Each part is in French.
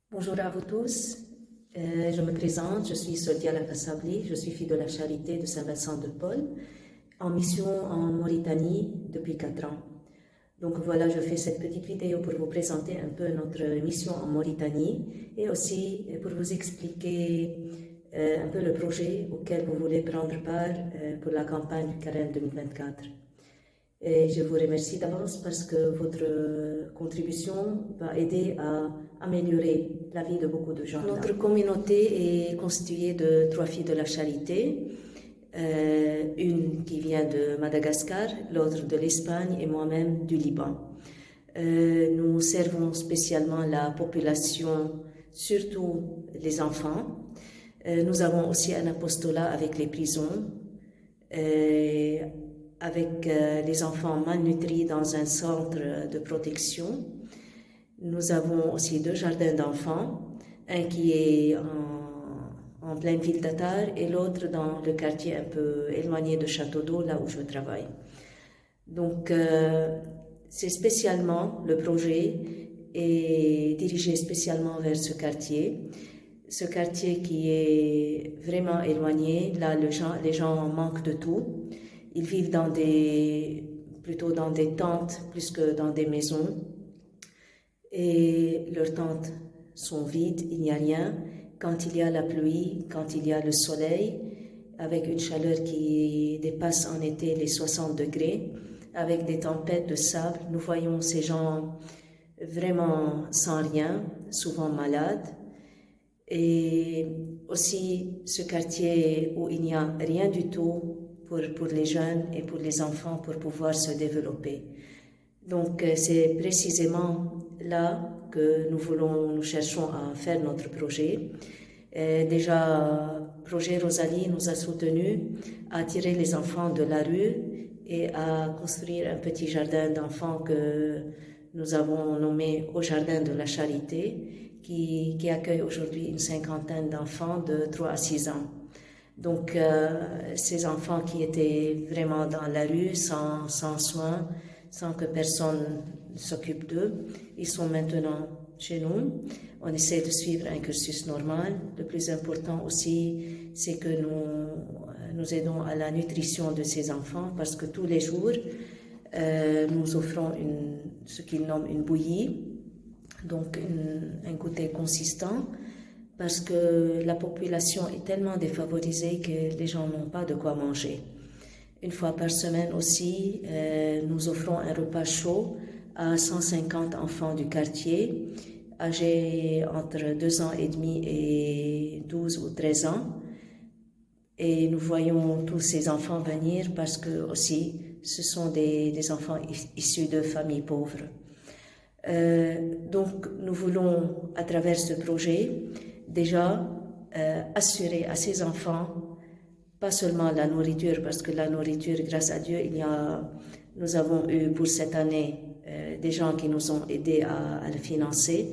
Bonjour à vous tous. Je me présente, je suis Sodia Lakassabli, je suis fille de la Charité de Saint-Vincent-de-Paul, en mission en Mauritanie depuis 4 ans. Donc voilà, je fais cette petite vidéo pour vous présenter un peu notre mission en Mauritanie et aussi pour vous expliquer un peu le projet auquel vous voulez prendre part pour la campagne du Carême 2024. Et je vous remercie d'avance parce que votre contribution va aider à améliorer la vie de beaucoup de gens. Notre communauté est constituée de 3 filles de la charité, une qui vient de Madagascar, l'autre de l'Espagne et moi-même du Liban. Nous servons spécialement la population, surtout les enfants. Nous avons aussi un apostolat avec les prisons, avec les enfants malnutris dans un centre de protection. Nous avons aussi 2 jardins d'enfants, un qui est en pleine ville d'Atar et l'autre dans le quartier un peu éloigné de Château d'Eau, là où je travaille. Donc, c'est spécialement, le projet est dirigé spécialement vers ce quartier qui est vraiment éloigné. Là, les gens manquent de tout. Ils vivent plutôt dans des tentes plus que dans des maisons. Et leurs tentes sont vides, il n'y a rien. Quand il y a la pluie, quand il y a le soleil, avec une chaleur qui dépasse en été les 60 degrés, avec des tempêtes de sable, nous voyons ces gens vraiment sans rien, souvent malades. Et aussi ce quartier où il n'y a rien du tout pour les jeunes et pour les enfants pour pouvoir se développer. Donc c'est précisément là que nous cherchons à faire notre projet. Déjà, projet Rosalie nous a soutenus à tirer les enfants de la rue et à construire un petit jardin d'enfants que nous avons nommé au Jardin de la Charité, qui accueille aujourd'hui une 50aine d'enfants de 3 à 6 ans. Donc, ces enfants qui étaient vraiment dans la rue, sans soins, sans que personne s'occupe d'eux, ils sont maintenant chez nous. On essaie de suivre un cursus normal. Le plus important aussi, c'est que nous aidons à la nutrition de ces enfants parce que tous les jours, nous offrons ce qu'ils nomment une bouillie, donc un goûter consistant, parce que la population est tellement défavorisée que les gens n'ont pas de quoi manger. Une fois par semaine aussi, nous offrons un repas chaud à 150 enfants du quartier, âgés entre 2 ans et demi et 12 ou 13 ans. Et nous voyons tous ces enfants venir parce que aussi, ce sont des enfants issus de familles pauvres. Donc, nous voulons, à travers ce projet, déjà assurer à ces enfants pas seulement la nourriture, parce que la nourriture, grâce à Dieu, nous avons eu pour cette année des gens qui nous ont aidés à le financer,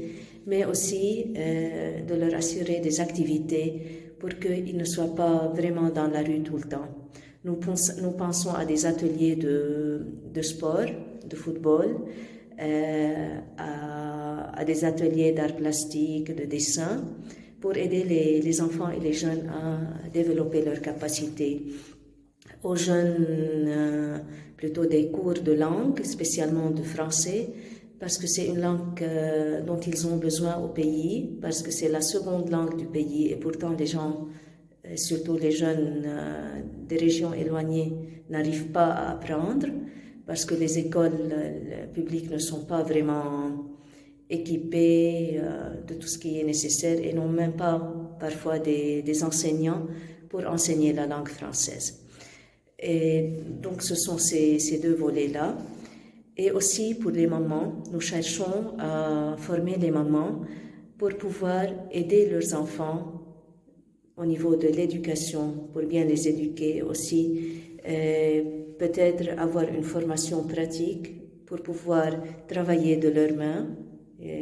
mais aussi de leur assurer des activités pour qu'ils ne soient pas vraiment dans la rue tout le temps. Nous pensons à des ateliers de sport, de football, à des ateliers d'art plastique, de dessin, pour aider les enfants et les jeunes à développer leurs capacités. Aux jeunes, plutôt des cours de langue, spécialement de français, parce que c'est une langue dont ils ont besoin au pays, parce que c'est la seconde langue du pays, et pourtant les gens, surtout les jeunes des régions éloignées, n'arrivent pas à apprendre, parce que les écoles publiques ne sont pas vraiment équipés de tout ce qui est nécessaire et n'ont même pas parfois des enseignants pour enseigner la langue française. Et donc ce sont ces 2 volets-là. Et aussi pour les mamans, nous cherchons à former les mamans pour pouvoir aider leurs enfants au niveau de l'éducation, pour bien les éduquer aussi, peut-être avoir une formation pratique pour pouvoir travailler de leurs mains,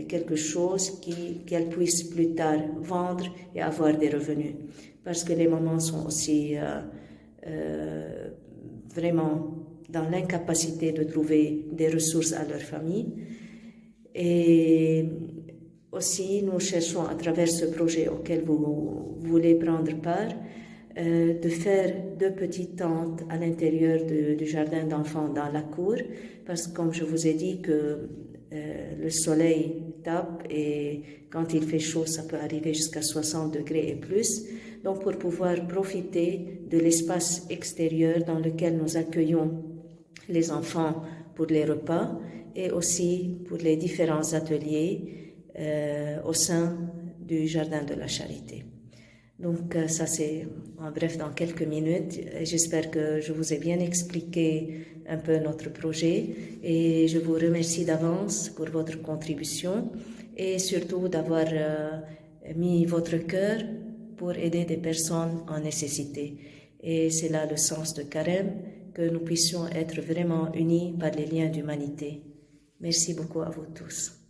quelque chose qu'elles puissent plus tard vendre et avoir des revenus. Parce que les mamans sont aussi vraiment dans l'incapacité de trouver des ressources à leur famille. Et aussi, nous cherchons à travers ce projet auquel vous voulez prendre part, de faire 2 petites tentes à l'intérieur du jardin d'enfants dans la cour, parce que comme je vous ai dit que le soleil tape et quand il fait chaud, ça peut arriver jusqu'à 60 degrés et plus. Donc pour pouvoir profiter de l'espace extérieur dans lequel nous accueillons les enfants pour les repas et aussi pour les différents ateliers au sein du Jardin de la Charité. Donc ça c'est en bref dans quelques minutes. J'espère que je vous ai bien expliqué un peu notre projet et je vous remercie d'avance pour votre contribution et surtout d'avoir mis votre cœur pour aider des personnes en nécessité. Et c'est là le sens de Carême, que nous puissions être vraiment unis par les liens d'humanité. Merci beaucoup à vous tous.